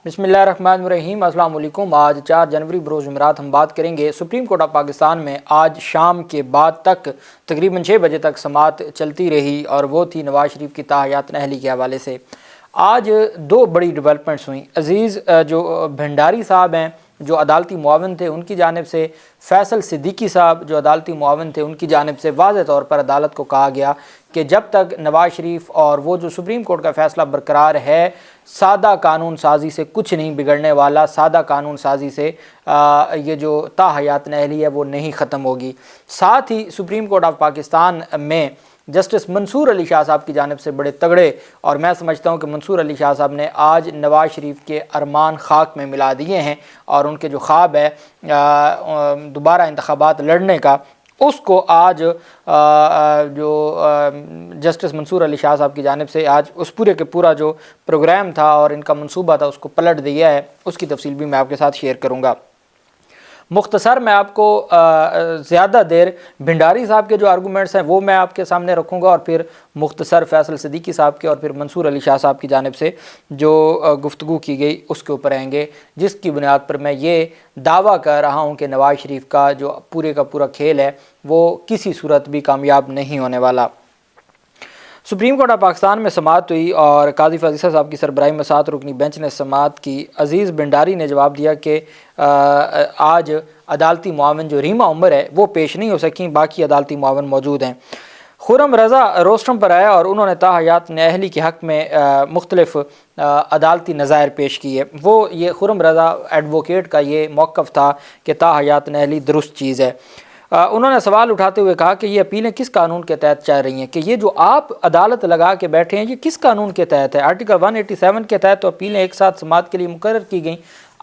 بسم اللہ الرحمن الرحیم۔ السلام علیکم۔ آج 4 جنوری بروز جمعرات ہم بات کریں گے سپریم کورٹ آف پاکستان میں آج شام کے بعد تک تقریباً 6 بجے تک سماعت چلتی رہی، اور وہ تھی نواز شریف کی تاحیات نااہلی کے حوالے سے۔ آج 2 بڑی ڈیولپمنٹس ہوئیں۔ عزیز جو بھنڈاری صاحب ہیں جو عدالتی معاون تھے، ان کی جانب سے فیصل صدیقی صاحب جو عدالتی معاون تھے، ان کی جانب سے واضح طور پر عدالت کو کہا گیا کہ جب تک نواز شریف اور وہ جو سپریم کورٹ کا فیصلہ برقرار ہے، سادہ قانون سازی سے کچھ نہیں بگڑنے والا، سادہ قانون سازی سے یہ جو تاحیات نااہلی ہے وہ نہیں ختم ہوگی۔ ساتھ ہی سپریم کورٹ آف پاکستان میں جسٹس منصور علی شاہ صاحب کی جانب سے بڑے تگڑے، اور میں سمجھتا ہوں کہ منصور علی شاہ صاحب نے آج نواز شریف کے ارمان خاک میں ملا دیے ہیں، اور ان کے جو خواب ہے دوبارہ انتخابات لڑنے کا، اس کو آج جو جسٹس منصور علی شاہ صاحب کی جانب سے آج اس پورے کے پورا جو پروگرام تھا اور ان کا منصوبہ تھا اس کو پلٹ دیا ہے۔ اس کی تفصیل بھی میں آپ کے ساتھ شیئر کروں گا۔ مختصر میں آپ کو زیادہ دیر بھنڈاری صاحب کے جو آرگومنٹس ہیں وہ میں آپ کے سامنے رکھوں گا، اور پھر مختصر فیصل صدیقی صاحب کے اور پھر منصور علی شاہ صاحب کی جانب سے جو گفتگو کی گئی اس کے اوپر آئیں گے، جس کی بنیاد پر میں یہ دعویٰ کر رہا ہوں کہ نواز شریف کا جو پورے کا پورا کھیل ہے وہ کسی صورت بھی کامیاب نہیں ہونے والا۔ سپریم کورٹ آف پاکستان میں سماعت ہوئی اور قاضی فاضل صاحب کی سربراہی میں 7 رکنی بینچ نے سماعت کی۔ عزیز بھنڈاری نے جواب دیا کہ آج عدالتی معاون جو ریما عمر ہے وہ پیش نہیں ہو سکیں، باقی عدالتی معاون موجود ہیں۔ خرم رضا روسٹرم پر آیا اور انہوں نے تاحیات نااہلی کے حق میں مختلف عدالتی نظائر پیش کیے۔ یہ خرم رضا ایڈوکیٹ کا یہ موقف تھا کہ تاحیات نااہلی درست چیز ہے۔ انہوں نے سوال اٹھاتے ہوئے کہا کہ یہ اپیلیں کس قانون کے تحت چل رہی ہیں، کہ یہ جو آپ عدالت لگا کے بیٹھے ہیں یہ کس قانون کے تحت ہے؟ آرٹیکل 187 کے تحت تو اپیلیں ایک ساتھ سماعت کے لیے مقرر کی گئیں،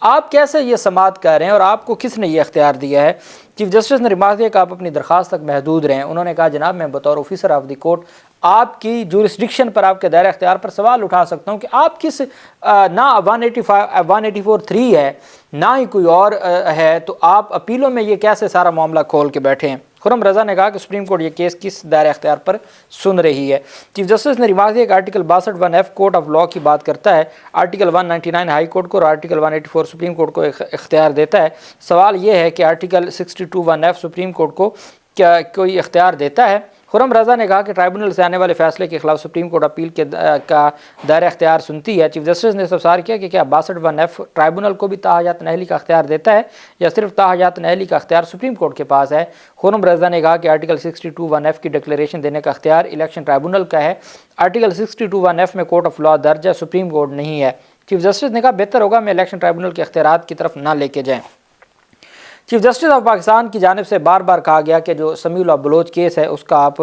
آپ کیسے یہ سماعت کر رہے ہیں اور آپ کو کس نے یہ اختیار دیا ہے؟ چیف جسٹس نے ریمارک دیا کہ آپ اپنی درخواست تک محدود رہیں۔ انہوں نے کہا جناب میں بطور آفیسر آف دی کورٹ آپ کی جورسڈکشن پر، آپ کے دائرہ اختیار پر سوال اٹھا سکتا ہوں کہ آپ کس نہ 184(3) ہے نہ ہی کوئی اور ہے، تو آپ اپیلوں میں یہ کیسے سارا معاملہ کھول کے بیٹھے ہیں؟ خرم رضا نے کہا کہ سپریم کورٹ یہ کیس کس دائرہ اختیار پر سن رہی ہے۔ چیف جسٹس نے ریمارک دیا کہ article 62(1)(f) court of law کی بات کرتا ہے، آرٹیکل 199 ہائی کورٹ کو اور آرٹیکل 184 سپریم کورٹ کو اختیار دیتا ہے۔ سوال یہ ہے کہ آرٹیکل 62(1)(f) سپریم کورٹ کو کیا کوئی اختیار دیتا ہے؟ خرم رضا نے کہا کہ ٹرائبونل سے آنے والے فیصلے کے خلاف سپریم کورٹ اپیل کا دائرہ اختیار سنتی ہے۔ چیف جسٹس نے استفسار کیا کہ کیا 62(1)(f) ٹرائبونل کو بھی تاحیات نااہلی کا اختیار دیتا ہے یا صرف تاحیات نااہلی کا اختیار سپریم کورٹ کے پاس ہے؟ خرم رضا نے کہا کہ آرٹیکل 62(1)(f) کی ڈکلیریشن دینے کا اختیار الیکشن ٹرائبونل کا ہے۔ آرٹیکل 62(1)(f) میں کورٹ آف لاء درج ہے، سپریم کورٹ نہیں ہے۔ چیف جسٹس نے کہا بہتر ہوگا میں الیکشن ٹرائبونل کے اختیارات کی طرف نہ لے کے جائیں۔ چیف جسٹس آف پاکستان کی جانب سے بار بار کہا گیا کہ جو سمیع اللہ بلوچ کیس ہے اس کا آپ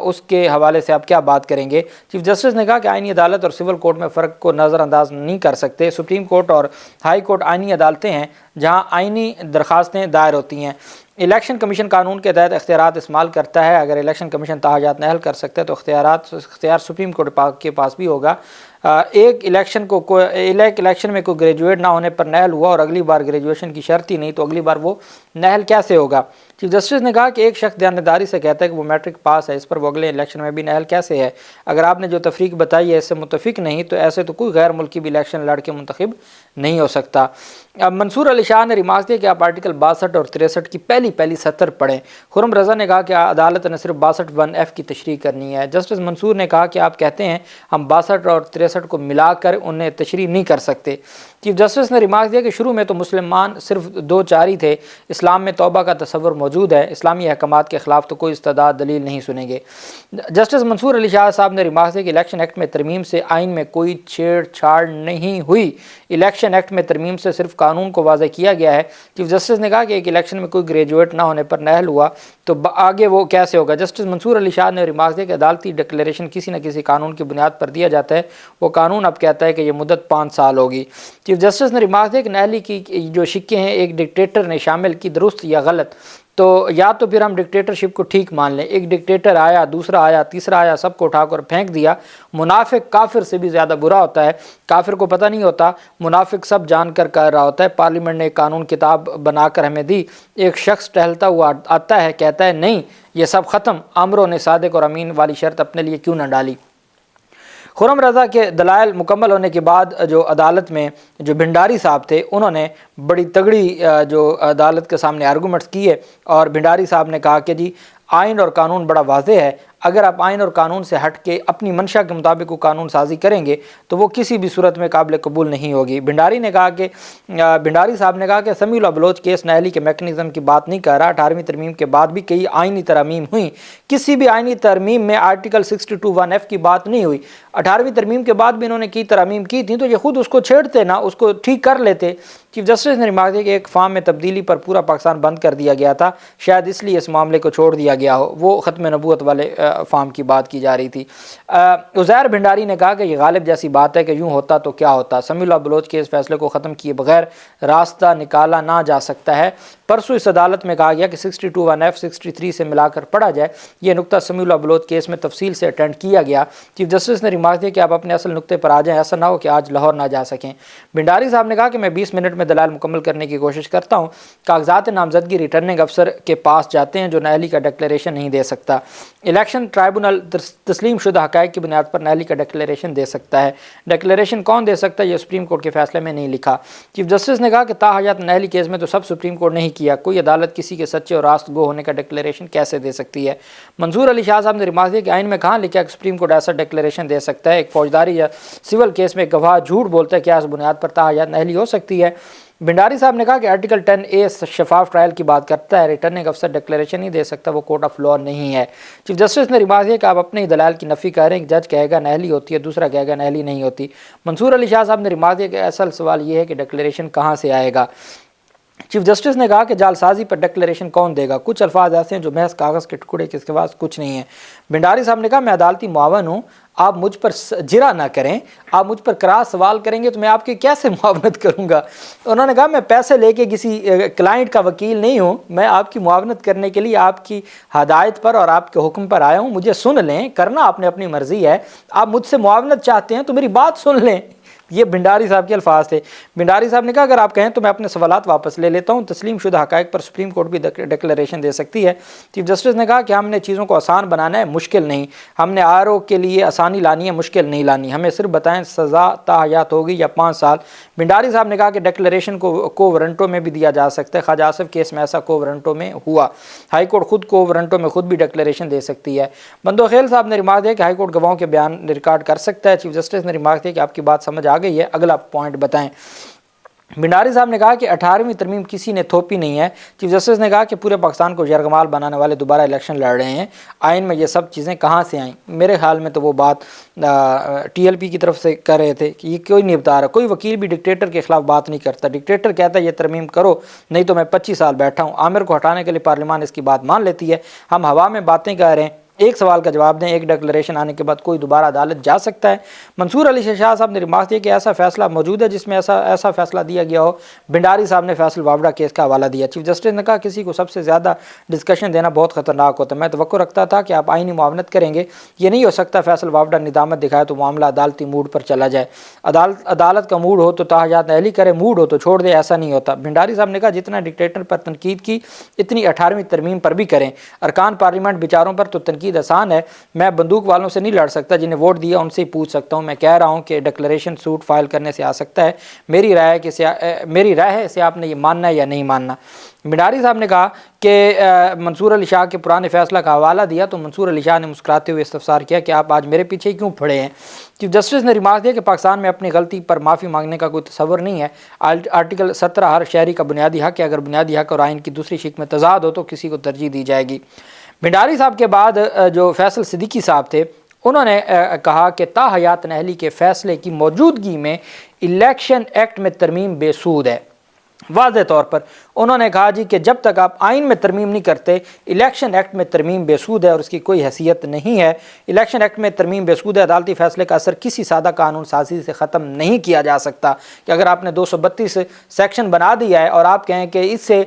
اس کے حوالے سے آپ کیا بات کریں گے؟ چیف جسٹس نے کہا کہ آئینی عدالت اور سول کورٹ میں فرق کو نظر انداز نہیں کر سکتے۔ سپریم کورٹ اور ہائی کورٹ آئینی عدالتیں ہیں جہاں آئینی درخواستیں دائر ہوتی ہیں۔ الیکشن کمیشن قانون کے تحت اختیارات استعمال کرتا ہے، اگر الیکشن کمیشن تاحیات نااہل کر سکتا ہے تو اختیار سپریم کورٹ کے پاس بھی ہوگا۔ ایک الیکشن میں کوئی گریجویٹ نہ ہونے پر نااہل ہوا اور اگلی بار گریجویشن کی شرط ہی نہیں تو اگلی بار وہ نااہل کیسے ہوگا؟ چیف جسٹس نے کہا کہ ایک شخص دیانتداری سے کہتا ہے کہ وہ میٹرک پاس ہے، اس پر وہ اگلے الیکشن میں بھی نااہل کیسے ہے؟ اگر آپ نے جو تفریق بتائی ہے اس سے متفق نہیں تو ایسے تو کوئی غیر ملکی بھی الیکشن لڑ کے منتخب نہیں ہو سکتا۔ اب منصور علی شاہ نے ریمارک دیا کہ آپ آرٹیکل 62 اور 63 کی پہلی سطر پڑھیں۔ خرم رضا نے کہا کہ عدالت نے صرف 62(1)(f) کی تشریح کرنی ہے۔ جسٹس منصور نے کہا کہ آپ کہتے ہیں ہم 62 اور 63 کو ملا کر انہیں تشریح نہیں کر سکتے۔ چیف جسٹس نے ریمارک دیا کہ شروع میں تو مسلمان صرف 2-4 ہی تھے، اسلام میں توبہ کا تصور موجود ہے، اسلامی احکامات کے خلاف تو کوئی استدعا دلیل نہیں سنیں گے۔ جسٹس منصور علی شاہ صاحب نے ریمارک دیا کہ الیکشن ایکٹ میں ترمیم سے آئین میں کوئی چھیڑ چھاڑ نہیں ہوئی، الیکشن ایکٹ میں ترمیم سے صرف قانون کو واضح کیا گیا ہے۔ چیف جسٹس نے کہا کہ ایک الیکشن میں کوئی گریجویٹ نہ ہونے پر نااہل ہوا تو آگے وہ کیسے ہوگا؟ جسٹس منصور علی شاہ نے ریمارک دیا کہ عدالتی ڈکلیریشن کسی نہ کسی قانون کی بنیاد پر دیا جاتا ہے، وہ قانون اب کہتا ہے کہ یہ مدت 5 سال ہوگی۔ چیف جسٹس نے ریمارک دیا کہ نااہلی کی جو شکیں ہیں ایک ڈکٹیٹر نے شامل کی، درست یا غلط، تو یا تو پھر ہم ڈکٹیٹرشپ کو ٹھیک مان لیں، ایک ڈکٹیٹر آیا، دوسرا آیا، تیسرا آیا، سب کو اٹھا کر پھینک دیا۔ منافق کافر سے بھی زیادہ برا ہوتا ہے، کافر کو پتہ نہیں ہوتا، منافق سب جان کر رہا ہوتا ہے۔ پارلیمنٹ نے ایک قانون کتاب بنا کر ہمیں دی، ایک شخص ٹہلتا ہوا آتا ہے کہتا ہے نہیں یہ سب ختم، عامروں نے صادق اور امین والی شرط اپنے لیے کیوں نہ ڈالی؟ خرم رضا کے دلائل مکمل ہونے کے بعد جو عدالت میں جو بھنڈاری صاحب تھے انہوں نے بڑی تگڑی جو عدالت کے سامنے آرگومنٹس کیے، اور بھنڈاری صاحب نے کہا کہ جی آئین اور قانون بڑا واضح ہے، اگر آپ آئین اور قانون سے ہٹ کے اپنی منشا کے مطابق وہ قانون سازی کریں گے تو وہ کسی بھی صورت میں قابل قبول نہیں ہوگی۔ بھنڈاری صاحب نے کہا کہ سمیع اللہ بلوچ کیس نااہلی کے میکنزم کی بات نہیں کر رہا، 18ویں ترمیم کے بعد بھی کئی آئینی ترامیم ہوئیں، کسی بھی آئینی ترمیم میں آرٹیکل 62(1)(f) کی بات نہیں ہوئی۔ 18ویں ترمیم کے بعد بھی انہوں نے کی ترامیم کی تھیں تو یہ خود اس کو چھیڑتے نا، اس کو ٹھیک کر لیتے۔ چیف جسٹس نے ریمارک دیا کہ ایک فارم میں تبدیلی پر پورا پاکستان بند کر دیا گیا تھا، شاید اس لیے اس معاملے کو چھوڑ دیا گیا ہو، وہ ختم نبوت والے فارم کی بات کی جا رہی تھی۔ عزیر بھنڈاری نے کہا کہ یہ غالب جیسی بات ہے کہ یوں ہوتا تو کیا ہوتا، سمیع اللہ بلوچ کے اس فیصلے کو ختم کیے بغیر راستہ نکالا نہ جا سکتا ہے۔ پرسوں اس عدالت میں کہا گیا کہ 62(1)(f) 63 سے ملا کر پڑھا جائے، یہ نقطہ سمیع اللہ بلوچ کیس میں تفصیل سے اٹینڈ کیا گیا۔ چیف جسٹس نے ریمارک دیا کہ آپ اپنے اصل نقطے پر آ جائیں، ایسا نہ ہو کہ آج لاہور نہ جا سکیں۔ بھنڈاری صاحب نے کہا کہ میں 20 منٹ میں دلائل مکمل کرنے کی کوشش کرتا ہوں، کاغذات نامزدگی ریٹرننگ افسر کے پاس جاتے ہیں جو نااہلی کا ڈکلیریشن نہیں دے سکتا، الیکشن ٹرائبونل تسلیم شدہ حقائق کی بنیاد پر نااہلی کا ڈکلیریشن دے سکتا ہے، ڈکلیریشن کون دے سکتا ہے یہ سپریم کورٹ کے فیصلے میں نہیں لکھا۔ چیف جسٹس نے کہا کہ تاحیات نااہلی کیس میں تو سب سپریم کورٹ نے ہی کیا، کوئی عدالت کسی کے سچے اور راست گو ہونے کا ڈکلیریشن کیسے دے سکتی ہے۔ منظور علی شاہ صاحب نے ریمارک دیا کہ آئین میں کہاں لکھا ہے کہ سپریم کورٹ ایسا ڈکلیریشن دے سکتا ہے، ایک فوجداری یا سول کیس میں ایک گواہ جھوٹ بولتا ہے، کیا اس بنیاد پر تاحیات نااہلی ہو سکتی ہے؟ بھنڈاری صاحب نے کہا کہ آرٹیکل 10A شفاف ٹرائل کی بات کرتا ہے، ریٹرننگ افسر ڈکلیریشن نہیں دے سکتا، وہ کورٹ آف لاء نہیں ہے۔ چیف جسٹس نے ریمارک دیا کہ آپ اپنے ہی دلائل کی نفی کر رہے ہیں، جج کہے گا نااہلی ہوتی ہے، دوسرا کہے گا نااہلی نہیں ہوتی۔ منصور علی شاہ صاحب نے ریمارک دیا کہ اصل سوال یہ ہے کہ ڈکلیریشن کہاں سے آئے گا۔ چیف جسٹس نے کہا کہ جعل سازی پر ڈکلیریشن کون دے گا، کچھ الفاظ ایسے ہیں جو محض کاغذ کے ٹکڑے کے اس کے پاس کچھ نہیں ہے۔ بھنڈاری صاحب نے کہا میں عدالتی معاون ہوں، آپ مجھ پر جرا نہ کریں، آپ مجھ پر کراس سوال کریں گے تو میں آپ کی کیسے معاونت کروں گا۔ انہوں نے کہا میں پیسے لے کے کسی کلائنٹ کا وکیل نہیں ہوں، میں آپ کی معاونت کرنے کے لیے آپ کی ہدایت پر اور آپ کے حکم پر آیا ہوں، مجھے سن لیں، کرنا آپ نے اپنی مرضی ہے، آپ مجھ سے معاونت چاہتے ہیں تو میری بات سن لیں۔ یہ بھنڈاری صاحب کے الفاظ تھے۔ بھنڈاری صاحب نے کہا اگر آپ کہیں تو میں اپنے سوالات واپس لے لیتا ہوں، تسلیم شدہ حقائق پر سپریم کورٹ بھی ڈکلیریشن دے سکتی ہے۔ چیف جسٹس نے کہا کہ ہم نے چیزوں کو آسان بنانا ہے، مشکل نہیں، ہم نے RO کے لیے آسانی لانی ہے، مشکل نہیں لانی، ہمیں صرف بتائیں سزا تاحیات ہوگی یا 5 سال۔ بھنڈاری صاحب نے کہا کہ ڈکلیریشن کو وارنٹوں میں بھی دیا جا سکتا ہے، خواجہ آصف کیس میں ایسا کو وارنٹوں میں ہوا، ہائی کورٹ خود کو وارنٹوں میں خود بھی ڈکلیریشن دے سکتی ہے۔ بندوخیل صاحب نے ریمارک دیا کہ ہائی کورٹ گواہوں کے بیان ریکارڈ کر سکتا ہے۔ چیف جسٹس نے ریمارک دیا کہ آپ کی بات سمجھ آ گئی ہے، اگلا پوائنٹ بتائیں۔ بھنڈاری صاحب نے کہا کہ 18ویں ترمیم کسی نے تھوپی نہیں ہے۔ چیف جسٹس نے کہا کہ پورے پاکستان کو یرغمال بنانے والے دوبارہ الیکشن لڑ رہے ہیں، آئین میں یہ سب چیزیں کہاں سے آئیں؟ میرے خیال میں تو وہ بات TLP کی طرف سے کر رہے تھے کہ یہ کوئی نہیں بتا رہا، کوئی وکیل بھی ڈکٹیٹر کے خلاف بات نہیں کرتا، ڈکٹیٹر کہتا ہے یہ ترمیم کرو نہیں تو میں 25 سال بیٹھا ہوں، عامر کو ہٹانے کے لیے پارلیمان اس کی بات مان لیتی ہے، ہم ہوا میں باتیں کر رہے ہیں، ایک سوال کا جواب دیں، ایک ڈکلیریشن آنے کے بعد کوئی دوبارہ عدالت جا سکتا ہے۔ منصور علی شاہ صاحب نے ریمارک دیا کہ ایسا فیصلہ موجود ہے جس میں ایسا فیصلہ دیا گیا ہو۔ بھنڈاری صاحب نے فیصل وابڈا کیس کا حوالہ دیا۔ چیف جسٹس نے کہا کسی کو سب سے زیادہ ڈسکشن دینا بہت خطرناک ہوتا ہے، میں توقع رکھتا تھا کہ آپ آئینی معاونت کریں گے، یہ نہیں ہو سکتا فیصل وابڈا ندامت دکھائے تو معاملہ عدالتی موڈ پر چلا جائے، عدالت کا موڈ ہو تو تاحیات نااہلی کرے، موڈ ہو تو چھوڑ دے، ایسا نہیں ہوتا۔ بھنڈاری صاحب نے کہا جتنا ڈکٹیٹر پر تنقید کی اتنی 18ویں ترمیم پر بھی کریں، ارکان پارلیمنٹ بیچاروں پر تو تنقید آسان ہے، میں بندوق والوں سے نہیں لڑ سکتا، جنہیں ووٹ دیا ان سے ہی پوچھ سکتا ہوں، میں کہہ رہا ہوں کہ ڈکلیریشن سوٹ فائل کرنے سے آ سکتا ہے، میری رائے ہے اسے آپ نے یہ ماننا ہے یا نہیں ماننا۔ بھنڈاری صاحب نے کہا کہ منصور علی شاہ کے پرانے فیصلہ کا حوالہ دیا تو منصور علی شاہ نے مسکراتے ہوئے استفسار کیا کہ آپ آج میرے پیچھے کیوں پڑے ہیں۔ چیف جسٹس نے ریمارک دیا کہ پاکستان میں اپنی غلطی پر معافی مانگنے کا کوئی تصور نہیں ہے، آرٹیکل 17 ہر شہری کا بنیادی حق ہے، اگر بنیادی حق اور آئین کی دوسری شق میں تضاد ہو تو کسی کو ترجیح دی جائے گی۔ بھنڈاری صاحب کے بعد جو فیصل صدیقی صاحب تھے انہوں نے کہا کہ تاحیات نااہلی کے فیصلے کی موجودگی میں الیکشن ایکٹ میں ترمیم بے سود ہے۔ واضح طور پر انہوں نے کہا جی کہ جب تک آپ آئین میں ترمیم نہیں کرتے، الیکشن ایکٹ میں ترمیم بے سود ہے اور اس کی کوئی حیثیت نہیں ہے، الیکشن ایکٹ میں ترمیم بے سود ہے، عدالتی فیصلے کا اثر کسی سادہ قانون سازی سے ختم نہیں کیا جا سکتا کہ اگر آپ نے 232 سیکشن بنا دیا ہے اور آپ کہیں کہ اس سے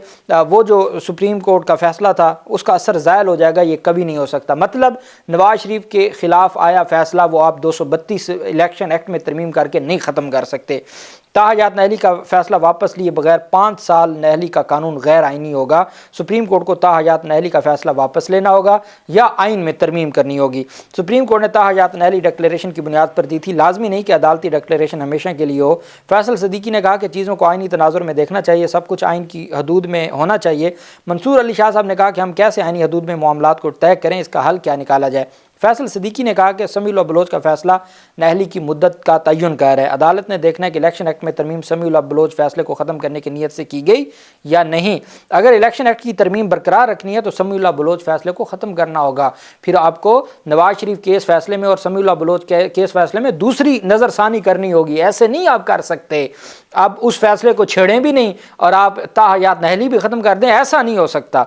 وہ جو سپریم کورٹ کا فیصلہ تھا اس کا اثر زائل ہو جائے گا، یہ کبھی نہیں ہو سکتا۔ مطلب نواز شریف کے خلاف آیا فیصلہ وہ آپ 232 الیکشن ایکٹ میں ترمیم کر کے نہیں ختم کر سکتے۔ تاحیات نااہلی کا فیصلہ واپس لیے بغیر 5 سال نااہلی کا قانون غیر آئینی ہوگا۔ سپریم کورٹ کو تاحیات نااہلی کا فیصلہ واپس لینا ہوگا یا آئین میں ترمیم کرنی ہوگی۔ سپریم کورٹ نے تاحیات نااہلی ڈکلیریشن کی بنیاد پر دی تھی، لازمی نہیں کہ عدالتی ڈکلیریشن ہمیشہ کے لیے ہو۔ فیصل صدیقی نے کہا کہ چیزوں کو آئینی تناظر میں دیکھنا چاہیے، سب کچھ آئین کی حدود میں ہونا چاہیے۔ منصور علی شاہ صاحب نے کہا کہ ہم کیسے آئینی حدود میں معاملات کو طے کریں، اس کا حل کیا نکالا جائے۔ فیصل صدیقی نے کہا کہ سمیع اللہ بلوچ کا فیصلہ نااہلی کی مدت کا تعین کر ہے، عدالت نے دیکھنا ہے کہ الیکشن ایکٹ میں ترمیم سمیع اللہ بلوچ فیصلے کو ختم کرنے کی نیت سے کی گئی یا نہیں۔ اگر الیکشن ایکٹ کی ترمیم برقرار رکھنی ہے تو سمیع اللہ بلوچ فیصلے کو ختم کرنا ہوگا، پھر آپ کو نواز شریف کیس فیصلے میں اور سمیع اللہ بلوچ کیس فیصلے میں دوسری نظر ثانی کرنی ہوگی۔ ایسے نہیں آپ کر سکتے، آپ اس فیصلے کو چھیڑیں بھی نہیں اور آپ تاحیات نااہلی بھی ختم کر دیں، ایسا نہیں ہو سکتا۔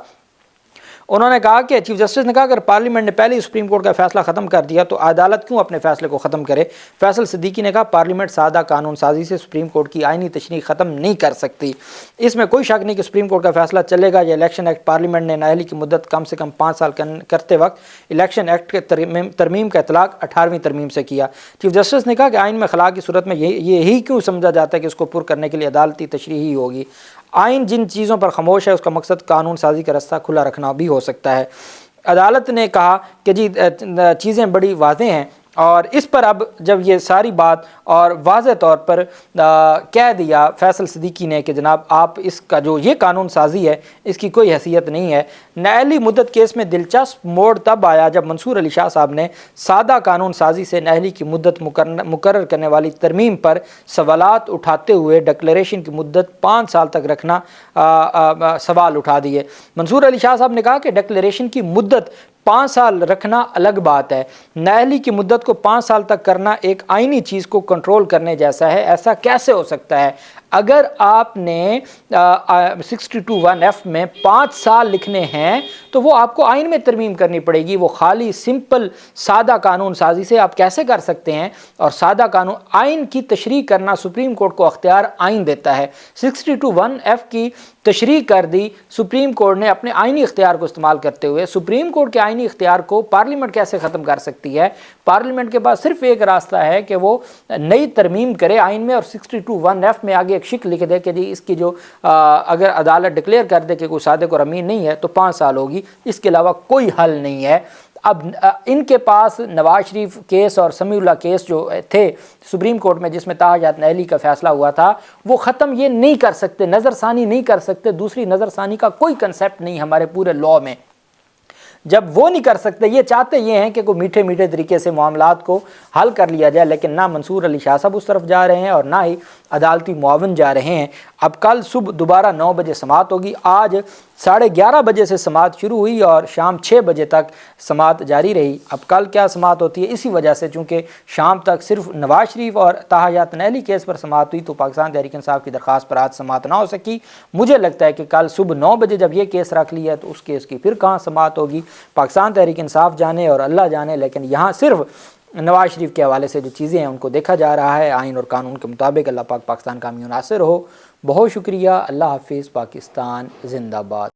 انہوں نے کہا کہ چیف جسٹس نے کہا اگر پارلیمنٹ نے پہلے ہی سپریم کورٹ کا فیصلہ ختم کر دیا تو عدالت کیوں اپنے فیصلے کو ختم کرے۔ فیصل صدیقی نے کہا پارلیمنٹ سادہ قانون سازی سے سپریم کورٹ کی آئینی تشریح ختم نہیں کر سکتی۔ اس میں کوئی شک نہیں کہ سپریم کورٹ کا فیصلہ چلے گا یا الیکشن ایکٹ پارلیمنٹ نے نااہلی کی مدت کم سے کم 5 سال کرتے وقت الیکشن ایکٹ کے ترمیم کا اطلاق 18ویں ترمیم سے کیا۔ چیف جسٹس نے کہا کہ آئین میں خلا کی صورت میں یہی کیوں سمجھا جاتا ہے کہ اس کو پر کرنے کے لیے عدالتی تشریح ہی ہوگی۔ آئین جن چیزوں پر خاموش ہے اس کا مقصد قانون سازی کا رستہ کھلا رکھنا بھی ہو سکتا ہے۔ عدالت نے کہا کہ جی چیزیں بڑی واضح ہیں اور اس پر اب جب یہ ساری بات اور واضح طور پر کہہ دیا فیصل صدیقی نے کہ جناب آپ اس کا جو یہ قانون سازی ہے اس کی کوئی حیثیت نہیں ہے۔ نااہلی مدت کیس میں دلچسپ موڑ تب آیا جب منصور علی شاہ صاحب نے سادہ قانون سازی سے نااہلی کی مدت مقرر کرنے والی ترمیم پر سوالات اٹھاتے ہوئے ڈکلیریشن کی مدت 5 سال تک رکھنا سوال اٹھا دیے۔ منصور علی شاہ صاحب نے کہا کہ ڈکلیریشن کی مدت 5 سال رکھنا الگ بات ہے، نااہلی کی مدت کو 5 سال تک کرنا ایک آئینی چیز کو کنٹرول کرنے جیسا ہے، ایسا کیسے ہو سکتا ہے؟ اگر آپ نے 62(1)(f) میں 5 سال لکھنے ہیں تو وہ آپ کو آئین میں ترمیم کرنی پڑے گی، وہ خالی سمپل سادہ قانون سازی سے آپ کیسے کر سکتے ہیں؟ اور سادہ قانون آئین کی تشریح کرنا سپریم کورٹ کو اختیار آئین دیتا ہے۔ 62(1)(f) کی تشریح کر دی سپریم کورٹ نے اپنے آئینی اختیار کو استعمال کرتے ہوئے۔ سپریم کورٹ کے آئینی اختیار کو پارلیمنٹ کیسے ختم کر سکتی ہے؟ پارلیمنٹ کے پاس صرف ایک راستہ ہے کہ وہ نئی ترمیم کرے آئین میں اور 62(1)(f) میں آگے ایک شکل لکھ دے کہ جی اس کی جو اگر عدالت ڈکلیئر کر دے کہ کوئی صادق اور امین نہیں ہے تو 5 سال ہوگی، اس کے علاوہ کوئی حل نہیں ہے۔ اب ان کے پاس نواز شریف کیس اور سمیع اللہ کیس جو تھے سپریم کورٹ میں جس میں تاحیات نااہلی کا فیصلہ ہوا تھا وہ ختم یہ نہیں کر سکتے، نظر ثانی نہیں کر سکتے، دوسری نظر ثانی کا کوئی کنسیپٹ نہیں ہمارے پورے لاء میں۔ جب وہ نہیں کر سکتے، یہ چاہتے یہ ہیں کہ کوئی میٹھے میٹھے طریقے سے معاملات کو حل کر لیا جائے، لیکن نہ منصور علی شاہ صاحب اس طرف جا رہے ہیں اور نہ ہی عدالتی معاون جا رہے ہیں۔ اب کل صبح دوبارہ 9 بجے سماعت ہوگی، آج 11:30 بجے سے سماعت شروع ہوئی اور شام 6 بجے تک سماعت جاری رہی۔ اب کل کیا سماعت ہوتی ہے؟ اسی وجہ سے چونکہ شام تک صرف نواز شریف اور تاحیات نااہلی کیس پر سماعت ہوئی تو پاکستان تحریک انصاف کی درخواست پر آج سماعت نہ ہو سکی۔ مجھے لگتا ہے کہ کل صبح 9 بجے جب یہ کیس رکھ لیا ہے تو اس کیس کی پھر کہاں سماعت ہوگی، پاکستان تحریک انصاف جانے اور اللہ جانے، لیکن یہاں صرف نواز شریف کے حوالے سے جو چیزیں ہیں ان کو دیکھا جا رہا ہے آئین اور قانون کے مطابق۔ اللہ پاک پاکستان کا حامی و ناصر ہو۔ بہت شکریہ، اللہ حافظ، پاکستان زندہ باد۔